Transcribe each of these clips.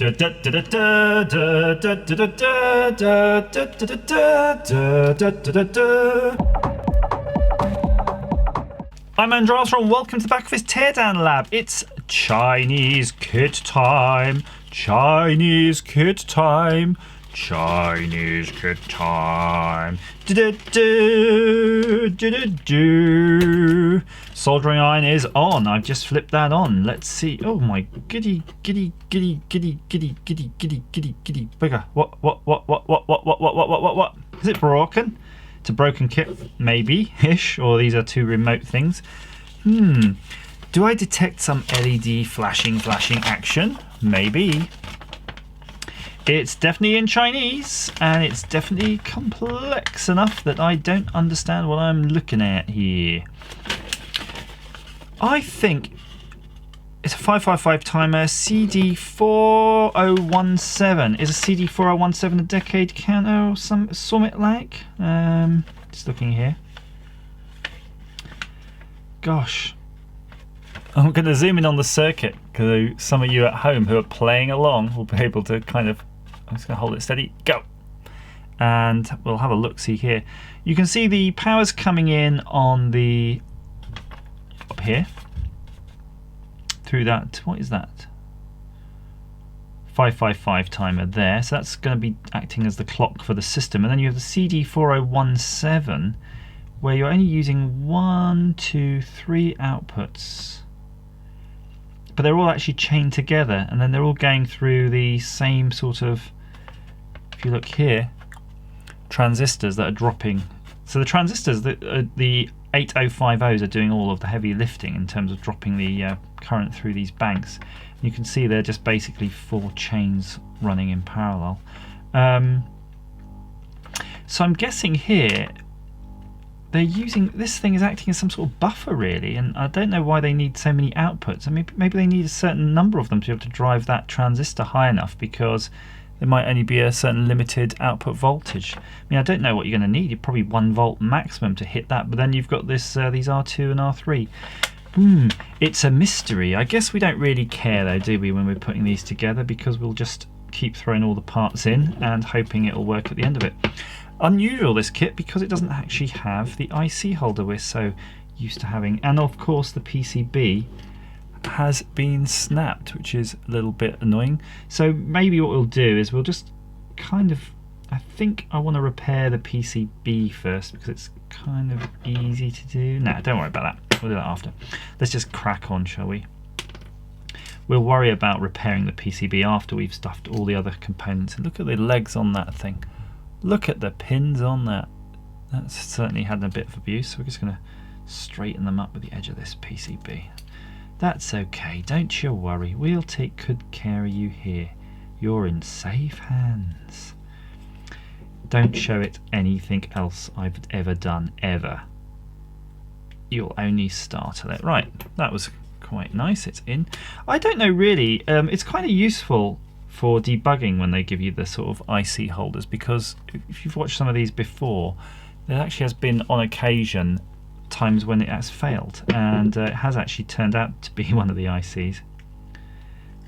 I'm Andros and welcome to the back of his Teardown lab. It's Chinese kit time. Chinese kit time. Chinese kit time. Soldering iron is on. I've just flipped that on. Let's see. Oh my giddy bigger. What? Is it broken? It's a broken kit, maybe-ish, or these are two remote things. Do I detect some LED flashing action? Maybe. It's definitely in Chinese, and it's definitely complex enough that I don't understand what I'm looking at here. I think it's a 555 timer, CD4017. Is a CD4017 a decade counter or something like? Just looking here. Gosh. I'm going to zoom in on the circuit because some of you at home who are playing along will be able to kind of... I'm just going to hold it steady. Go! And we'll have a look-see here. You can see the power's coming in on the... up here. Through that, what is that? 555 timer there. So that's going to be acting as the clock for the system. And then you have the CD4017 where you're only using 1, 2, 3 outputs. But they're all actually chained together, and then they're all going through the same sort of, if you look here, transistors that are dropping. So the transistors, the 8050s are doing all of the heavy lifting in terms of dropping the current through these banks. You can see they're just basically 4 chains running in parallel. So I'm guessing here they're using, this thing is acting as some sort of buffer really, and I don't know why they need so many outputs. I mean, maybe they need a certain number of them to be able to drive that transistor high enough, because there might only be a certain limited output voltage. I mean, I don't know what you're going to need. You're probably 1 volt maximum to hit that, but then you've got this these R2 and R3. It's a mystery. I guess we don't really care though, do we, when we're putting these together, because we'll just keep throwing all the parts in and hoping it'll work at the end of it. Unusual, this kit, because it doesn't actually have the IC holder we're so used to having, and of course the PCB has been snapped, which is a little bit annoying. So maybe what we'll do is we'll just kind of, I think I want to repair the PCB first because it's kind of easy to do. No, don't worry about that, we'll do that after. Let's just crack on, shall we? We'll worry about repairing the PCB after we've stuffed all the other components. And look at the legs on that thing. Look at the pins on that. That's certainly had a bit of abuse, so we're just going to straighten them up with the edge of this PCB. That's okay, don't you worry. We'll take good care of you here. You're in safe hands. Don't show it anything else I've ever done, ever. You'll only startle it. Right, that was quite nice. It's in. I don't know really. It's kind of useful for debugging when they give you the sort of IC holders, because if you've watched some of these before, there actually has been on occasion times when it has failed, and it has actually turned out to be one of the ICs.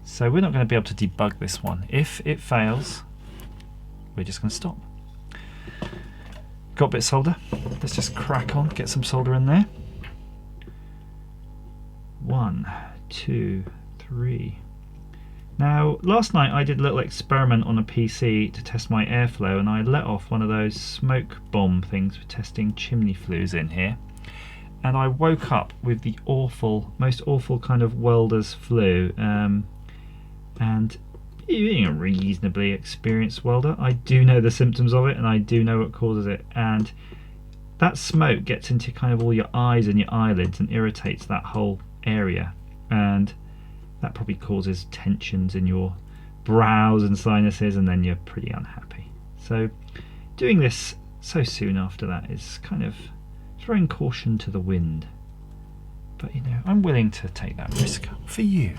So we're not going to be able to debug this one. If it fails, we're just going to stop. Got a bit of solder. Let's just crack on, get some solder in there. 1, 2, 3. Now, last night I did a little experiment on a PC to test my airflow, and I let off one of those smoke bomb things for testing chimney flues in here. And I woke up with the most awful kind of welder's flu. And being a reasonably experienced welder, I do know the symptoms of it, and I do know what causes it. And that smoke gets into kind of all your eyes and your eyelids and irritates that whole area. And that probably causes tensions in your brows and sinuses, and then you're pretty unhappy. So doing this so soon after that is kind of throwing caution to the wind. But you know, I'm willing to take that risk for you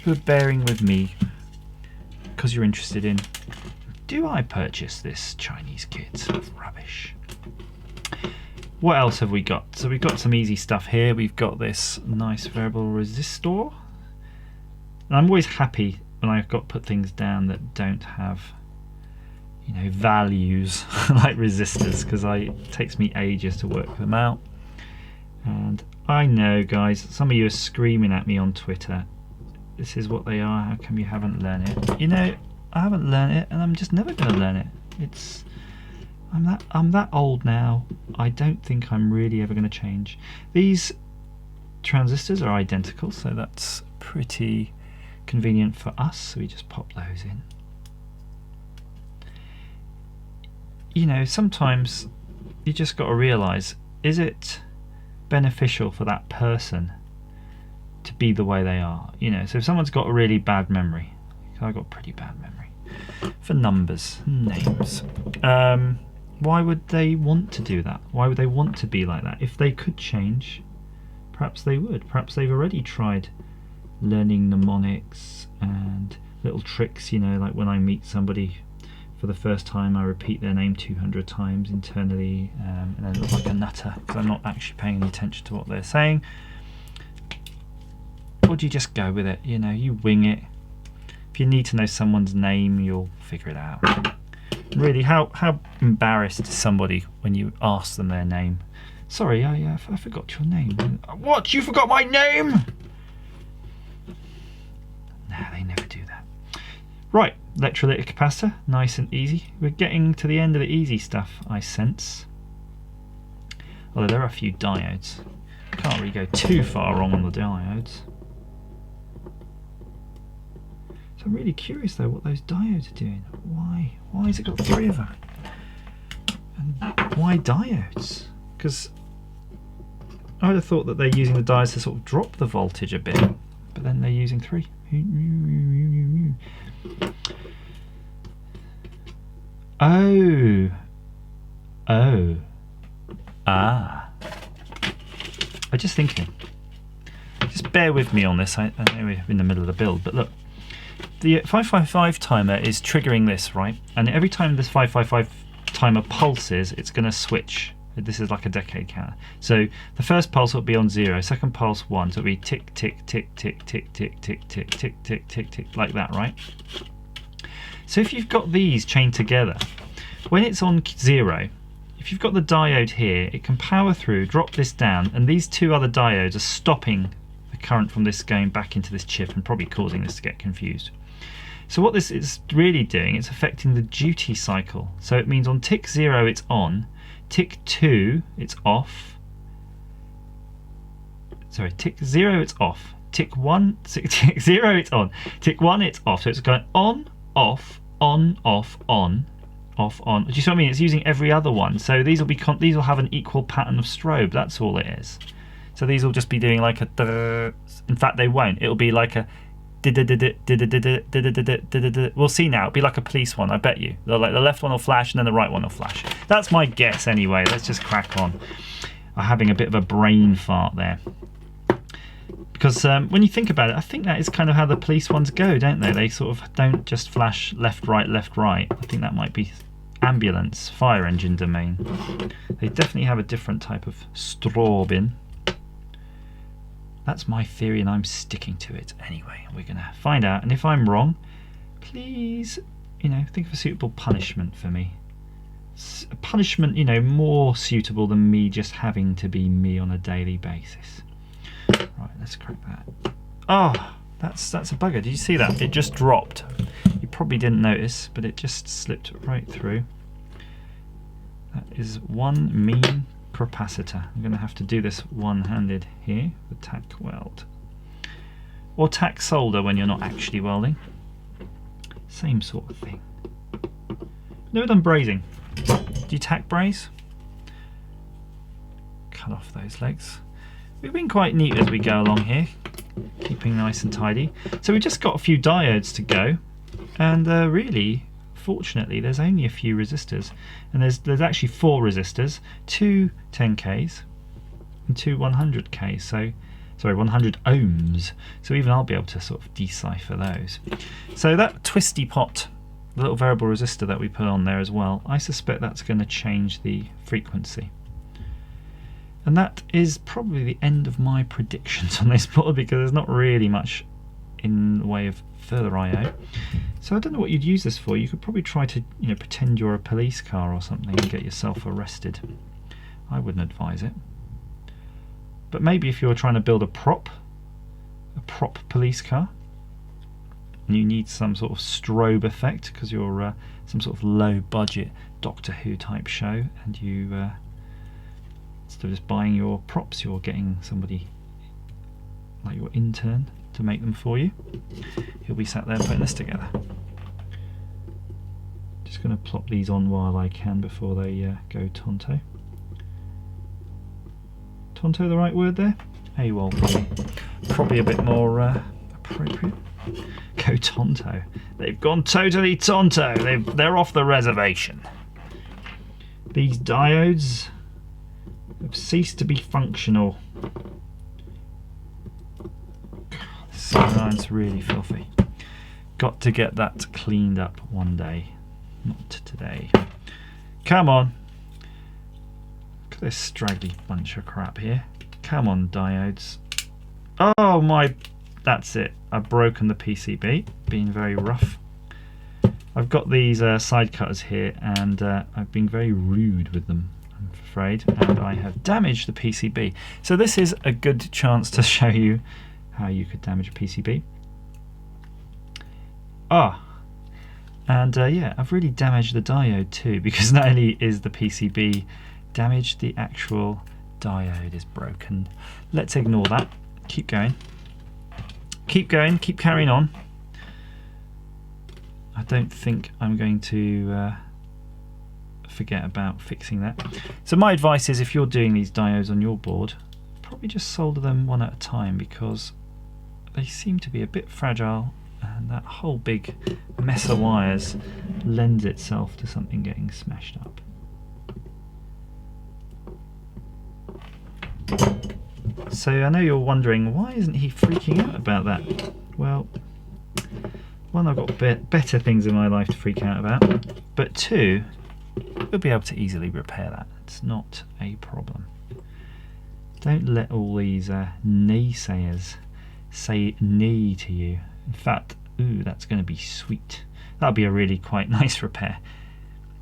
who are bearing with me because you're interested in, do I purchase this Chinese kit of rubbish? What else have we got? So we've got some easy stuff here. We've got this nice variable resistor. And I'm always happy when I've got to put things down that don't have, you know, values like resistors, because it takes me ages to work them out. And I know, guys, some of you are screaming at me on Twitter, this is what they are, how come you haven't learned it? You know, I haven't learned it, and I'm just never going to learn it. I'm that old now. I don't think I'm really ever going to change. These transistors are identical, so that's pretty convenient for us. So we just pop those in. You know, sometimes you just got to realise, is it beneficial for that person to be the way they are? You know, so if someone's got a really bad memory, I've got pretty bad memory for numbers, names, why would they want to do that? Why would they want to be like that? If they could change, perhaps they would. Perhaps they've already tried learning mnemonics and little tricks, you know, like when I meet somebody for the first time, I repeat their name 200 times internally, and then look like a nutter because I'm not actually paying any attention to what they're saying. Or do you just go with it? You know, you wing it. If you need to know someone's name, you'll figure it out. Really, how embarrassed is somebody when you ask them their name? Sorry, I forgot your name. What? You forgot my name? Nah, they never do that. Right, electrolytic capacitor, nice and easy. We're getting to the end of the easy stuff, I sense. Although there are a few diodes. Can't really go too far wrong on the diodes. So I'm really curious though what those diodes are doing. Why has it got 3 of them? And why diodes? Because I would have thought that they're using the diodes to sort of drop the voltage a bit, but then they're using 3. I'm just thinking. Just bear with me on this. I know we're in the middle of the build, but look. The 555 timer is triggering this, right? And every time this 555 timer pulses, it's going to switch. This is like a decade counter. So the first pulse will be on 0, second pulse 1, so it'll be tick, tick, tick, tick, tick, tick, tick, tick, tick, tick, tick, tick, like that, right? So if you've got these chained together, when it's on 0, if you've got the diode here, it can power through, drop this down, and these 2 other diodes are stopping the current from this going back into this chip and probably causing this to get confused. So what this is really doing, it's affecting the duty cycle. So it means on tick 0 it's on, tick 2 it's off. Sorry, tick 0 it's off, tick 1, tick 0 it's on, tick 1 it's off. So it's going on, off, on, off, on, off, on. Do you see what I mean? It's using every other one. So these will have an equal pattern of strobe. That's all it is. So these will just be doing like a. In fact, they won't. It'll be like a. We'll see now. It'll be like a police one, I bet you. Like the left one will flash and then the right one will flash. That's my guess anyway. Let's just crack on. I'm having a bit of a brain fart there. Because when you think about it, I think that is kind of how the police ones go, don't they? They sort of don't just flash left, right, left, right. I think that might be ambulance, fire engine domain. They definitely have a different type of strobing. That's my theory and I'm sticking to it anyway. We're going to find out. And if I'm wrong, please, you know, think of a suitable punishment for me. A punishment, you know, more suitable than me just having to be me on a daily basis. Right, let's crack that. Oh, that's a bugger. Did you see that? It just dropped. You probably didn't notice, but it just slipped right through. That is one mean capacitor. I'm going to have to do this one-handed here with tack weld. Or tack solder when you're not actually welding. Same sort of thing. Never done brazing. Do you tack braze? Cut off those legs. We've been quite neat as we go along here, keeping nice and tidy. So we've just got a few diodes to go, and really, fortunately, there's only a few resistors, and there's actually 4 resistors, 2 10Ks and 2 100Ks. So, sorry, 100 ohms. So even I'll be able to sort of decipher those. So that twisty pot, the little variable resistor that we put on there as well, I suspect that's going to change the frequency. And that is probably the end of my predictions on this board, because there's not really much in the way of further I/O. So I don't know what you'd use this for. You could probably try to, you know, pretend you're a police car or something and get yourself arrested. I wouldn't advise it. But maybe if you're trying to build a prop police car, and you need some sort of strobe effect because you're some sort of low budget Doctor Who type show, and you instead of just buying your props, you're getting somebody like your intern to make them for you. He'll be sat there putting this together. Just going to plop these on while I can before they go tonto. Tonto the right word there? AWOL probably a bit more appropriate. Go tonto. They've gone totally tonto. They're off the reservation. These diodes have ceased to be functional. This line's really filthy. Got to get that cleaned up one day. Not today. Come on. Look at this straggly bunch of crap here. Come on, diodes. Oh my, that's it. I've broken the PCB, being very rough. I've got these side cutters here, and I've been very rude with them, I'm afraid, and I have damaged the PCB. So this is a good chance to show you how you could damage a PCB. And yeah, I've really damaged the diode too, because not only is the PCB damaged, the actual diode is broken. Let's ignore that. Keep going. Keep going, keep carrying on. I don't think I'm going to forget about fixing that. So my advice is, if you're doing these diodes on your board, probably just solder them one at a time, because they seem to be a bit fragile, and that whole big mess of wires lends itself to something getting smashed up. So I know you're wondering, why isn't he freaking out about that? Well, one, I've got better things in my life to freak out about, but two, you'll be able to easily repair that. It's not a problem. Don't let all these naysayers say nay to you. In fact, ooh, that's going to be sweet. That'll be a really quite nice repair.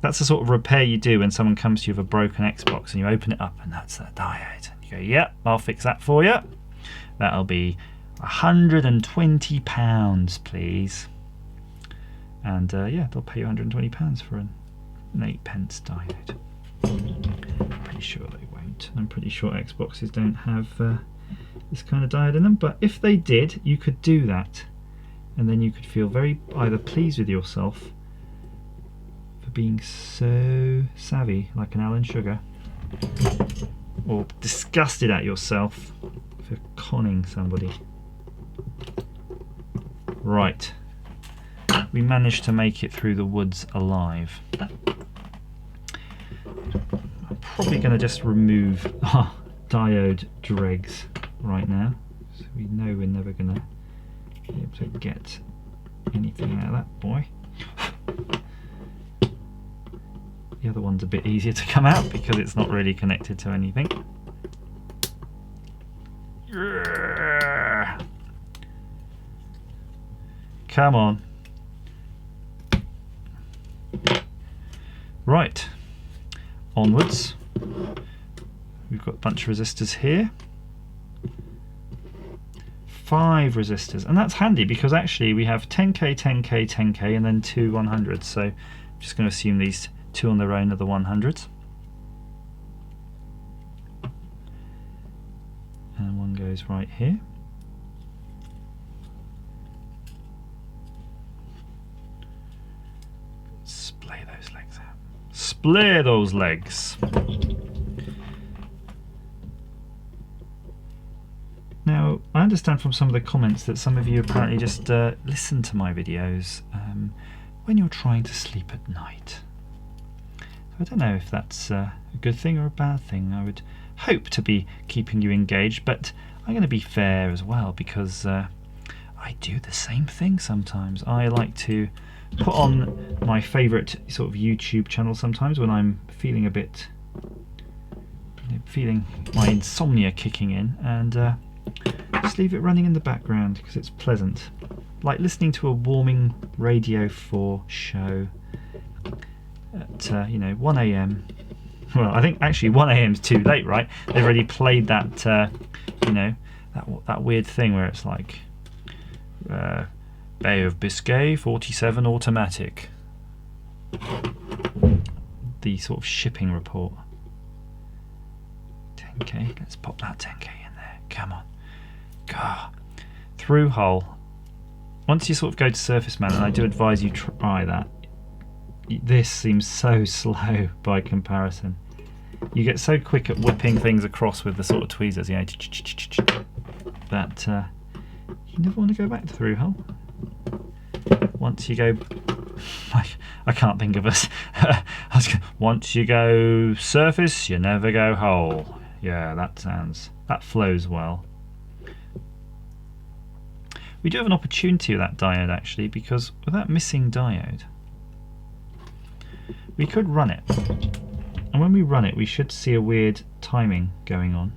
That's the sort of repair you do when someone comes to you with a broken Xbox and you open it up and that's that diode. And you go, yep, I'll fix that for you. That'll be £120, please. And yeah, they'll pay you £120 for an 8p diode. I'm pretty sure they won't. I'm pretty sure Xboxes don't have this kind of diode in them, but if they did, you could do that, and then you could feel very either pleased with yourself for being so savvy, like an Alan Sugar, or disgusted at yourself for conning somebody. Right, we managed to make it through the woods alive. I'm probably going to just remove our diode dregs right now, so we know we're never going to be able to get anything out of that boy. The other one's a bit easier to come out because it's not really connected to anything. Come on. Right, onwards. We've got a bunch of resistors here. 5 resistors, and that's handy because actually we have 10k, 10k, 10k, and then 2 100s. So I'm just going to assume these 2 on their own are the 100s. And one goes right here. Splay those legs out. Splay those legs. Now, I understand from some of the comments that some of you apparently just listen to my videos when you're trying to sleep at night. So I don't know if that's a good thing or a bad thing. I would hope to be keeping you engaged, but I'm going to be fair as well, because I do the same thing sometimes. I like to put on my favourite sort of YouTube channel sometimes when I'm feeling a bit, feeling my insomnia kicking in, and Just leave it running in the background because it's pleasant. Like listening to a warming Radio 4 show at 1 AM. Well, I think actually 1 AM is too late, right? They've already played that that weird thing where it's like Bay of Biscay 47 automatic. The sort of shipping report. 10k, let's pop that 10k in there. Come on. God. Through hull. Once you sort of go to surface mount, and I do advise you try that, this seems so slow by comparison. You get so quick at whipping things across with the sort of tweezers, that you never want to go back to through hull. Once you go, I can't think of us. Once you go surface, you never go hull. Yeah, that flows well. We do have an opportunity with that diode actually, because with that missing diode, we could run it. And when we run it, we should see a weird timing going on.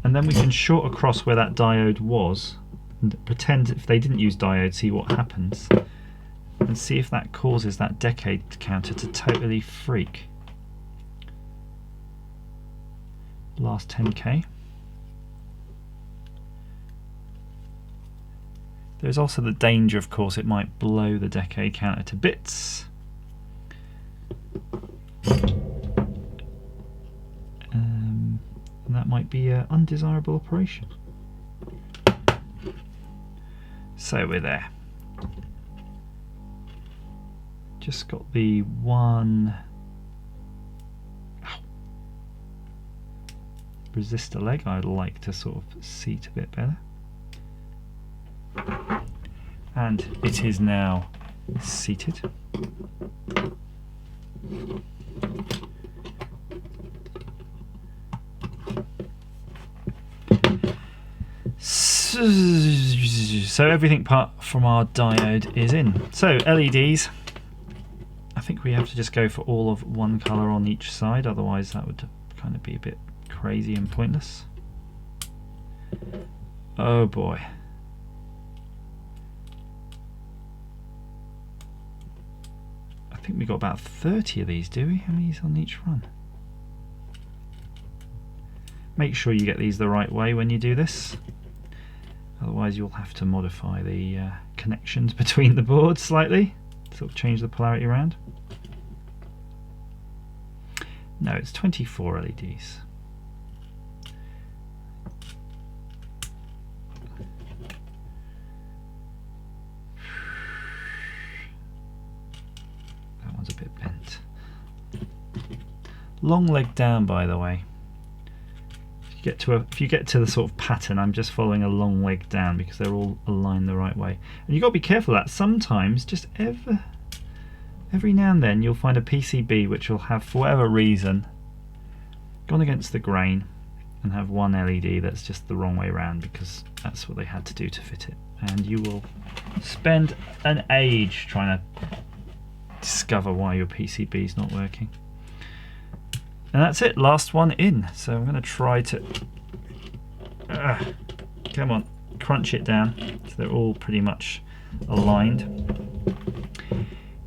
And then we can short across where that diode was and pretend if they didn't use diode, see what happens. And see if that causes that decade counter to totally freak. Last 10k. There's also the danger, of course, it might blow the decade counter to bits. And that might be an undesirable operation. So we're there. Just got the one resistor leg I'd like to sort of seat a bit better. And it is now seated. So everything apart from our diode is in. So LEDs, I think we have to just go for all of one colour on each side, otherwise that would kind of be a bit crazy and pointless. Oh boy. I think we got about 30 of these, do we? How many is on each run? Make sure you get these the right way when you do this. Otherwise you'll have to modify the connections between the boards slightly. Sort of change the polarity around. No, it's 24 LEDs. That one's a bit bent. Long leg down, by the way. If you get to the sort of pattern, I'm just following a long leg down because they're all aligned the right way. And you've got to be careful of that. Sometimes, just every now and then, you'll find a PCB which will have, for whatever reason, gone against the grain and have one LED that's just the wrong way around because that's what they had to do to fit it. And you will spend an age trying to discover why your PCB is not working. And that's it, last one in. So I'm going to try to, come on, crunch it down so they're all pretty much aligned.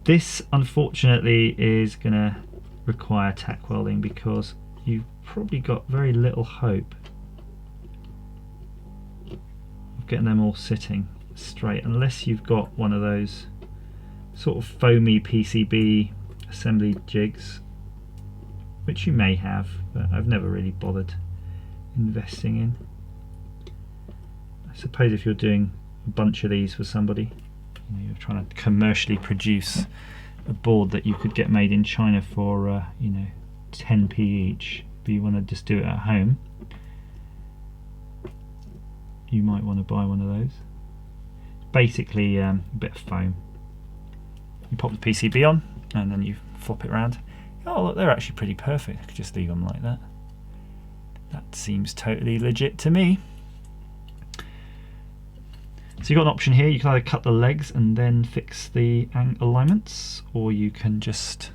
This, unfortunately, is going to require tack welding because you've probably got very little hope of getting them all sitting straight unless you've got one of those sort of foamy PCB assembly jigs, which you may have, but I've never really bothered investing in. I suppose if you're doing a bunch of these for somebody, you're trying to commercially produce a board that you could get made in China for 10p each, but you want to just do it at home, you might want to buy one of those. Basically a bit of foam. You pop the PCB on and then you flop it around. Oh look, they're actually pretty perfect. I could just leave them like that. That seems totally legit to me. So you've got an option here. You can either cut the legs and then fix the alignments, or you can just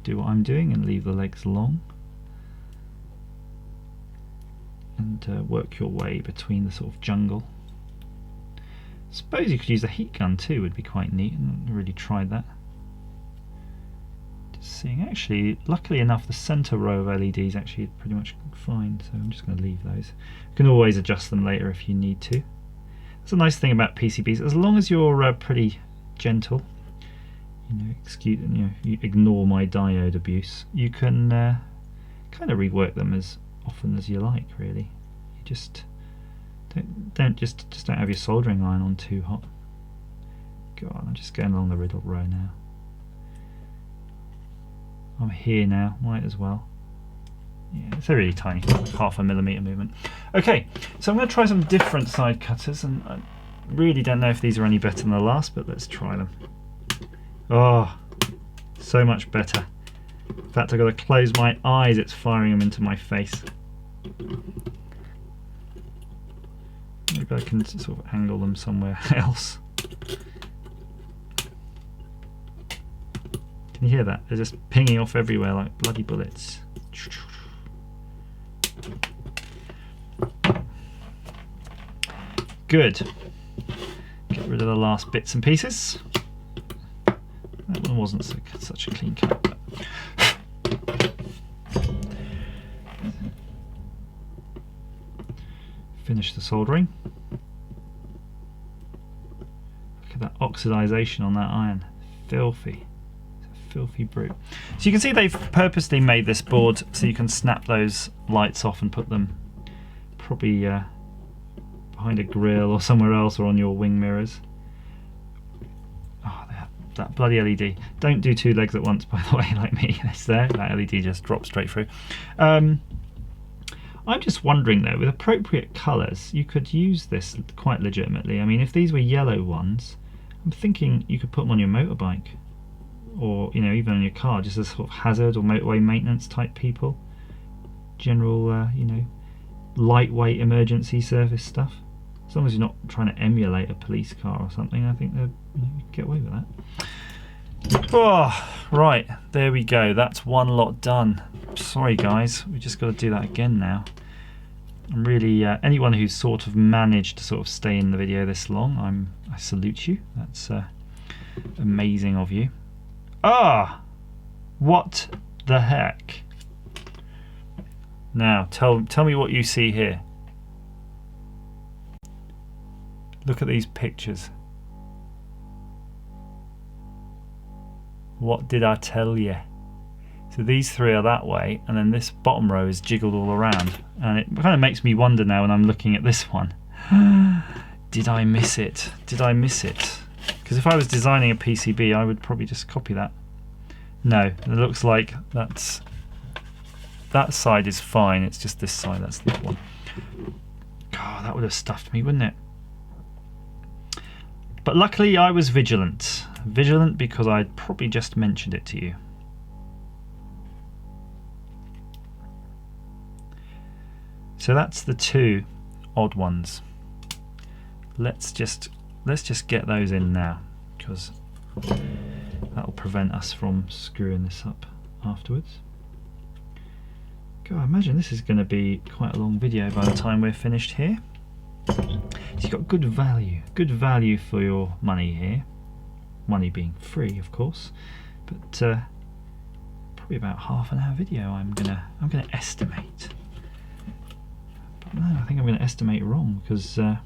do what I'm doing and leave the legs long. and work your way between the sort of jungle. Suppose you could use a heat gun too, would be quite neat. I've not really tried that. Just seeing, actually, luckily enough, the centre row of LEDs actually pretty much fine, so I'm just going to leave those. You can always adjust them later if you need to. That's a nice thing about PCBs, as long as you're pretty gentle, you ignore my diode abuse, you can kind of rework them as often as you like, really. You just don't have your soldering iron on too hot. God, I'm just going along the riddle row now. I'm here now, might as well. Yeah, it's a really tiny, like 0.5 millimeter movement. Okay, so I'm going to try some different side cutters, and I really don't know if these are any better than the last, but let's try them. Oh, so much better. In fact, I've got to close my eyes, it's firing them into my face. Maybe I can sort of angle them somewhere else. Can you hear that? They're just pinging off everywhere like bloody bullets. Good. Get rid of the last bits and pieces. That one wasn't such a clean cut. But finish the soldering. Look at that oxidization on that iron. Filthy. Filthy brute. So you can see they've purposely made this board so you can snap those lights off and put them probably behind a grill or somewhere else, or on your wing mirrors. Oh, that bloody LED. Don't do two legs at once, by the way, like me. It's there. That LED just drops straight through. I'm just wondering though, with appropriate colours, you could use this quite legitimately. I mean, if these were yellow ones, I'm thinking you could put them on your motorbike, or even on your car, just as sort of hazard or motorway maintenance type people. General, lightweight emergency service stuff. As long as you're not trying to emulate a police car or something, I think you can get away with that. Oh, right, there we go. That's one lot done. Sorry guys, we just got to do that again now. I'm really, anyone who's sort of managed to sort of stay in the video this long, I salute you. That's amazing of you. Ah, what the heck? Now, tell me what you see here. Look at these pictures. What did I tell you? So these three are that way, and then this bottom row is jiggled all around. And it kind of makes me wonder now when I'm looking at this one. Did I miss it? Did I miss it? Because if I was designing a PCB, I would probably just copy that. No, it looks like that side is fine. It's just this side, that's the other one. God, that would have stuffed me, wouldn't it? But luckily I was vigilant. Vigilant because I'd probably just mentioned it to you. So that's the two odd ones. Let's just get those in now, because that'll prevent us from screwing this up afterwards. God, I imagine this is going to be quite a long video by the time we're finished here. So you've got good value for your money here. Money being free, of course, but probably about half an hour video. I'm gonna estimate. But no, I think I'm gonna estimate wrong, because the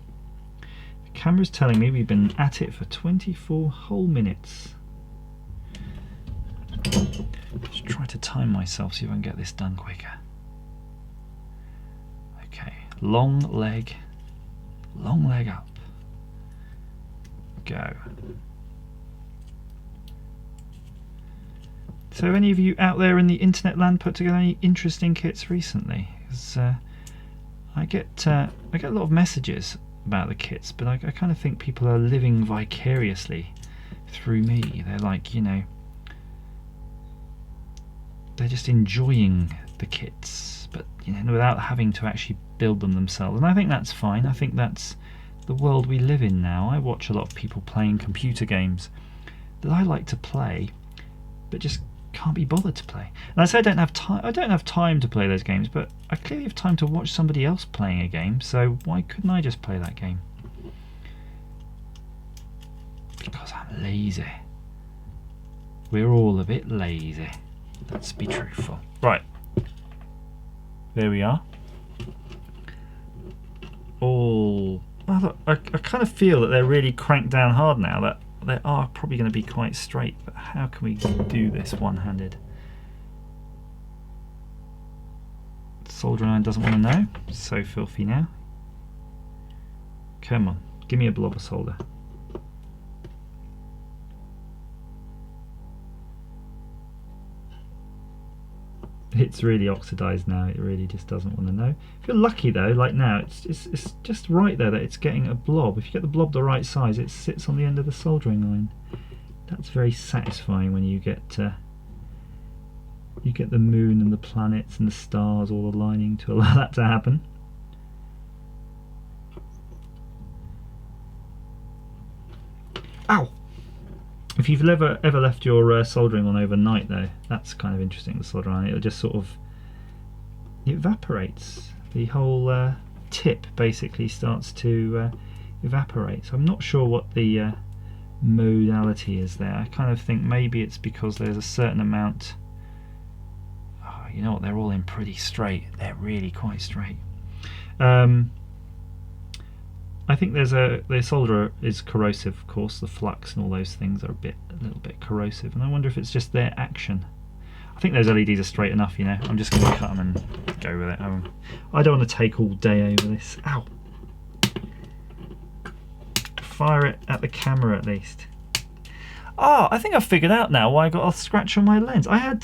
camera's telling me we've been at it for 24 whole minutes. Just try to time myself, see if I can get this done quicker. Okay, long leg up. Go. So any of you out there in the internet land put together any interesting kits recently? Because I get a lot of messages about the kits, but I kind of think people are living vicariously through me. They're like, they're just enjoying the kits, but without having to actually build them themselves. And I think that's fine. I think that's the world we live in now. I watch a lot of people playing computer games that I like to play, but just can't be bothered to play. And I say I don't have time to play those games, but I clearly have time to watch somebody else playing a game, so why couldn't I just play that game? Because I'm lazy. We're all a bit lazy. Let's be truthful. Right. There we are. Well, look, I kind of feel that they're really cranked down hard now, that they are probably going to be quite straight, but how can we do this one-handed? Soldering iron doesn't want to know. So filthy now. Come on, give me a blob of solder. It's really oxidized now, it really just doesn't want to know. If you're lucky though, like now, it's just right there that it's getting a blob. If you get the blob the right size, it sits on the end of the soldering iron. That's very satisfying when you get the moon and the planets and the stars all aligning to allow that to happen. Ow! If you've ever left your soldering on overnight though, that's kind of interesting, the soldering iron. It'll just sort of, it evaporates. The whole tip basically starts to evaporate. So I'm not sure what the modality is there. I kind of think maybe it's because there's a certain amount. Oh, you know what, they're all in pretty straight. They're really quite straight. I think the solder is corrosive, of course. The flux and all those things are a little bit corrosive, and I wonder if it's just their action. I think those LEDs are straight enough, you know. I'm just going to cut them and go with it. I don't want to take all day over this. Ow! Fire it at the camera at least. Oh, I think I've figured out now why I got a scratch on my lens. I had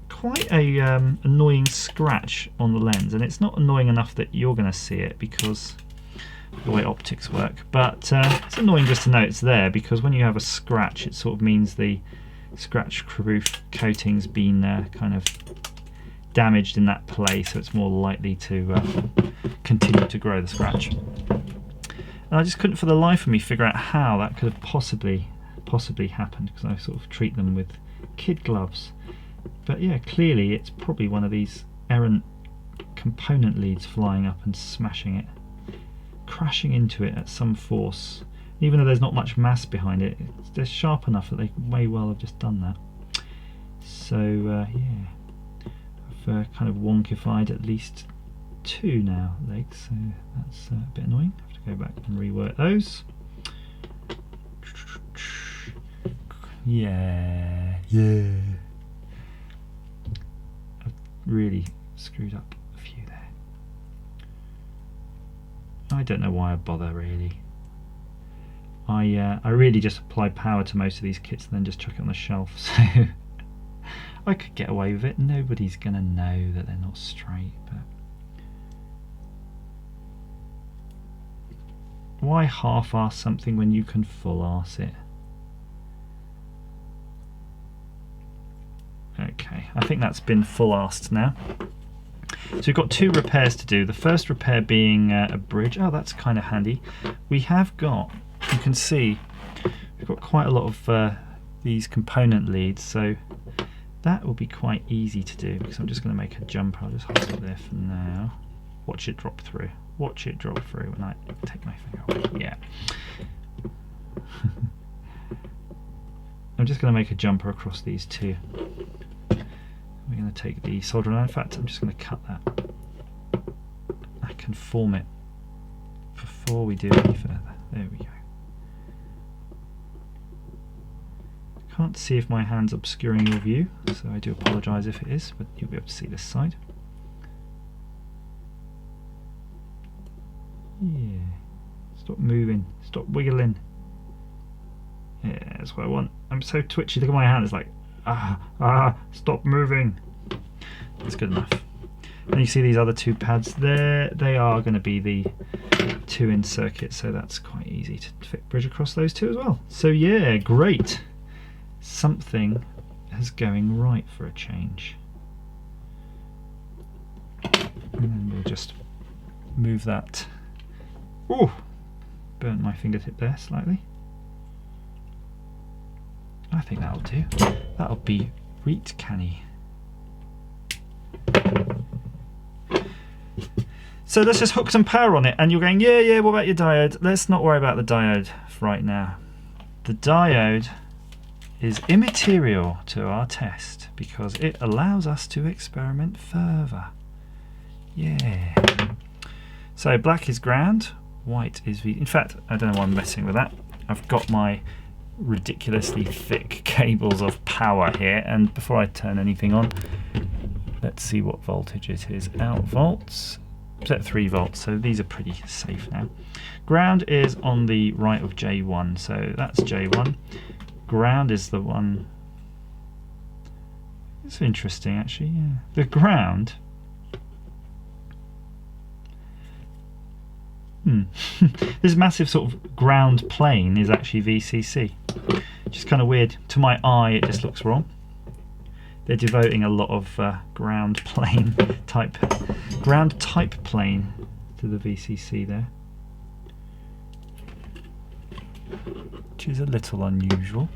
quite a annoying scratch on the lens, and it's not annoying enough that you're going to see it because the way optics work, but it's annoying just to know it's there, because when you have a scratch it sort of means the scratch proof coating's been kind of damaged in that place, so it's more likely to continue to grow the scratch. And I just couldn't for the life of me figure out how that could have possibly happened, because I sort of treat them with kid gloves. But yeah, clearly it's probably one of these errant component leads flying up and smashing it, crashing into it at some force. Even though there's not much mass behind it, they're sharp enough that they may well have just done that. So yeah, I've kind of wonkified at least 2 now legs, so that's a bit annoying. I have to go back and rework those. Yeah. I've really screwed up a few there. I don't know why I bother really. I really just apply power to most of these kits and then just chuck it on the shelf, so I could get away with it. Nobody's gonna know that they're not straight, but why half-arse something when you can full-arse it? Okay, I think that's been full-arsed now. So we've got 2 repairs to do. The first repair being a bridge. Oh, that's kind of handy. We have got, you can see, we've got quite a lot of these component leads, so that will be quite easy to do, because I'm just going to make a jumper. I'll just hold it there for now. Watch it drop through. Watch it drop through when I take my finger away. Yeah. I'm just going to make a jumper across these 2. We're going to take the soldering iron. In fact, I'm just going to cut that. I can form it before we do any further. There we go. Can't see if my hand's obscuring your view, so I do apologise if it is, but you'll be able to see this side. Yeah. Stop moving. Stop wiggling. Yeah, that's what I want. I'm so twitchy. Look at my hand. It's like, stop moving. That's good enough. And you see these other 2 pads there. They are going to be the 2 in circuit, so that's quite easy to fit bridge across those 2 as well. So yeah, great. Something is going right for a change. And then we'll just move that. Ooh, burnt my fingertip there slightly. I think that'll do. That'll be Reet canny. So let's just hook some power on it, and you're going, yeah, what about your diode? Let's not worry about the diode right now. The diode is immaterial to our test because it allows us to experiment further. Yeah. So black is ground, white is V. In fact, I don't know why I'm messing with that. I've got my ridiculously thick cables of power here, and before I turn anything on, let's see what voltage it is. Out volts. Set 3 volts, so these are pretty safe now. Ground is on the right of J1, so that's J1. Ground is the one. It's interesting, actually. Yeah, the ground. This massive sort of ground plane is actually VCC, which is kind of weird. To my eye, it just looks wrong. They're devoting a lot of ground type plane to the VCC there, which is a little unusual.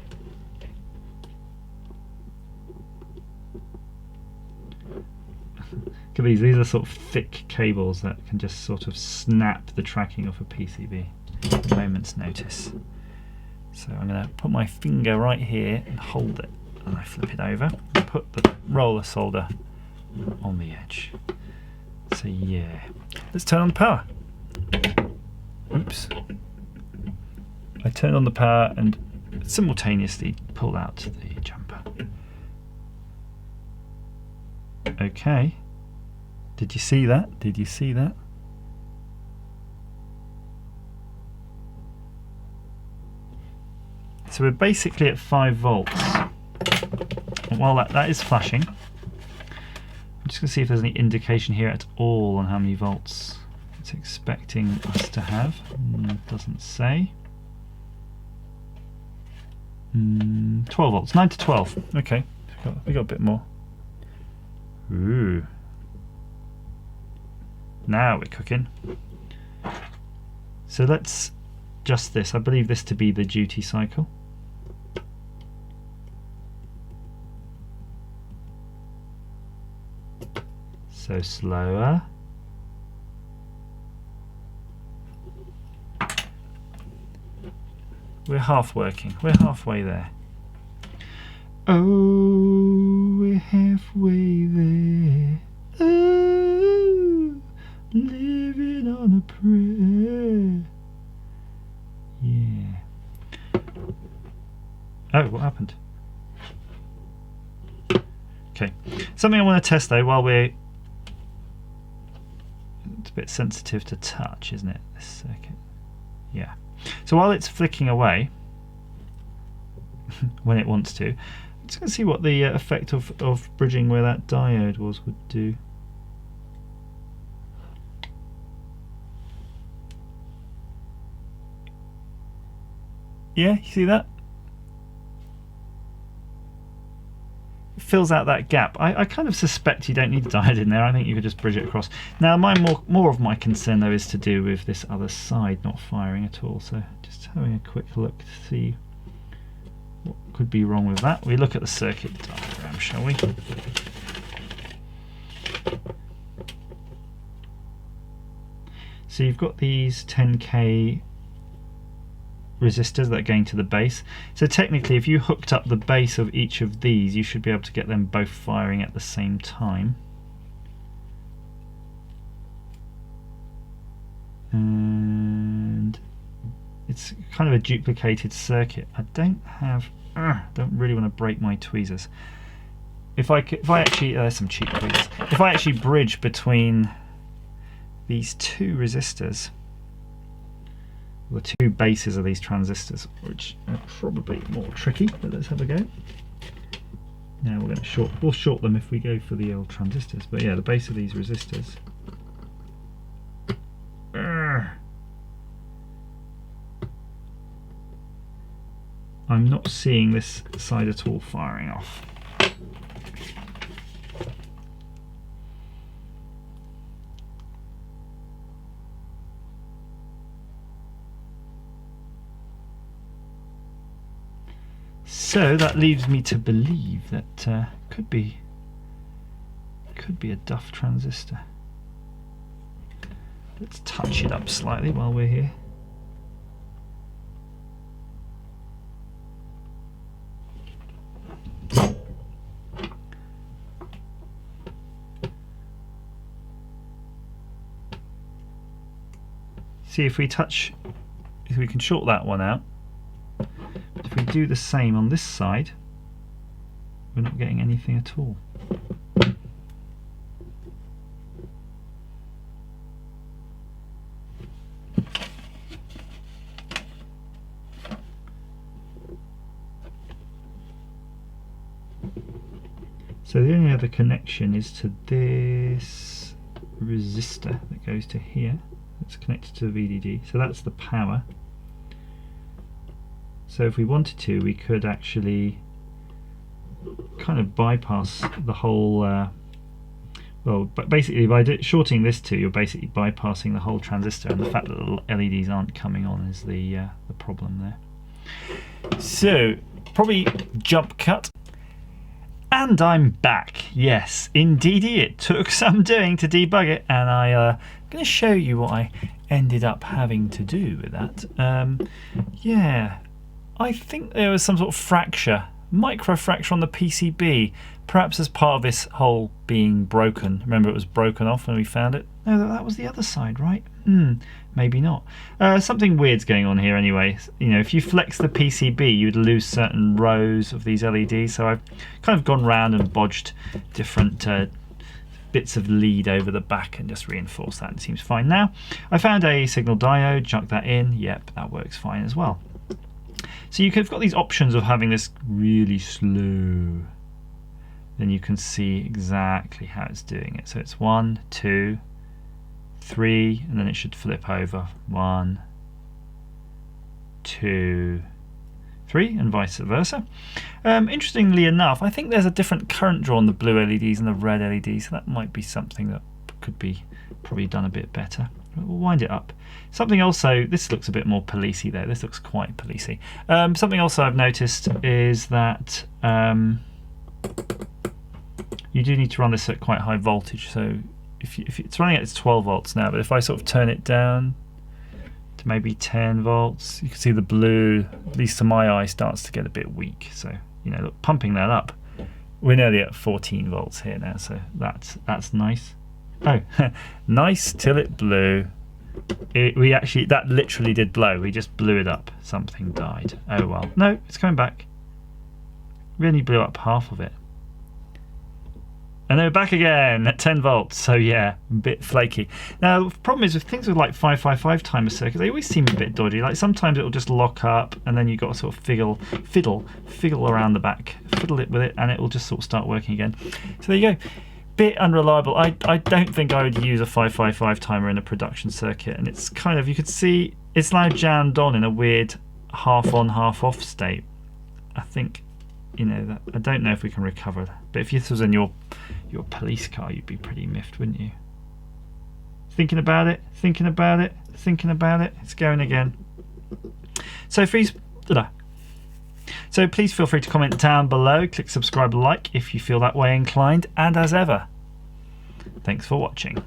Look at these are sort of thick cables that can just sort of snap the tracking off a PCB at a moment's notice. So I'm going to put my finger right here and hold it, and I flip it over and put the roller solder on the edge. So yeah, let's turn on the power. Oops. I turn on the power and simultaneously pull out the jumper. Okay. Did you see that? Did you see that? So we're basically at 5 volts. And while that is flashing, I'm just going to see if there's any indication here at all on how many volts it's expecting us to have. Doesn't say. 12 volts, 9 to 12. Okay, we got a bit more. Ooh. Now we're cooking. So let's adjust this. I believe this to be the duty cycle. So slower. We're half working. We're halfway there. Oh, we're halfway there. Oh, living on a prayer. Yeah. Oh, what happened? Okay. Something I want to test though while we're... It's a bit sensitive to touch, isn't it, this circuit? Yeah. So while it's flicking away, when it wants to, I'm just going to see what the effect of bridging where that diode was would do. Yeah, you see that? It fills out that gap. I kind of suspect you don't need a diode in there. I think you could just bridge it across. Now, more of my concern though is to do with this other side not firing at all. So just having a quick look to see what could be wrong with that. We look at the circuit diagram, shall we? So you've got these 10k resistors that are going to the base. So technically if you hooked up the base of each of these, you should be able to get them both firing at the same time. And it's kind of a duplicated circuit. I don't really want to break my tweezers. If I actually, there's some cheap tweezers. If I actually bridge between these two resistors, the two bases of these transistors, which are probably more tricky, but let's have a go. Now we're going to we'll short them if we go for the old transistors, but yeah, the base of these resistors. I'm not seeing this side at all firing off. So that leaves me to believe that could be a duff transistor. Let's touch it up slightly while we're here. See if we can short that one out. But if we do the same on this side, we're not getting anything at all. So the only other connection is to this resistor that goes to here. It's connected to the VDD, so that's the power. So if we wanted to, we could actually kind of bypass the whole well, but basically by shorting this two, you're basically bypassing the whole transistor, and the fact that the LEDs aren't coming on is the problem there. So probably jump cut. And I'm back. Yes, indeedy, it took some doing to debug it, and I'm going to show you what I ended up having to do with that. Yeah, I think there was some sort of fracture, micro fracture on the PCB, perhaps as part of this whole being broken. Remember, it was broken off when we found it? No, that was the other side, right? Maybe not. Something weird's going on here anyway. You know, if you flex the PCB, you'd lose certain rows of these LEDs. So I've kind of gone round and bodged different bits of lead over the back and just reinforced that. It seems fine now. I found a signal diode, chucked that in. Yep, that works fine as well. So you could have got these options of having this really slow. Then you can see exactly how it's doing it. So it's 1, 2, 3, and then it should flip over 1, 2, 3, and vice versa. Interestingly enough, I think there's a different current draw on the blue LEDs and the red LEDs, so that might be something that could be probably done a bit better. We'll wind it up. Something also, this looks a bit more policey there. This looks quite policey. Something else I've noticed is that you do need to run this at quite high voltage. So if it's running at its 12 volts now, but if I sort of turn it down to maybe 10 volts, you can see the blue, at least to my eye, starts to get a bit weak. So, you know, look, pumping that up, we're nearly at 14 volts here now, so that's nice. Oh, nice till it blew. That literally did blow. We just blew it up. Something died. Oh well. No, it's coming back. We only blew up half of it. And then we're back again at 10 volts, so yeah, a bit flaky. Now, the problem is with things with like 555 timer circuits, they always seem a bit dodgy. Like sometimes it'll just lock up, and then you've got to sort of fiddle around the back, fiddle it with it, and it will just sort of start working again. So there you go. Bit unreliable. I don't think I would use a 555 timer in a production circuit, and it's kind of, you could see it's now jammed on in a weird half on, half off state. I think, you know, that I don't know if we can recover that. But if this was in your police car, you'd be pretty miffed, wouldn't you? Thinking about it, it's going again. So please feel free to comment down below, click subscribe, like if you feel that way inclined, and as ever, thanks for watching.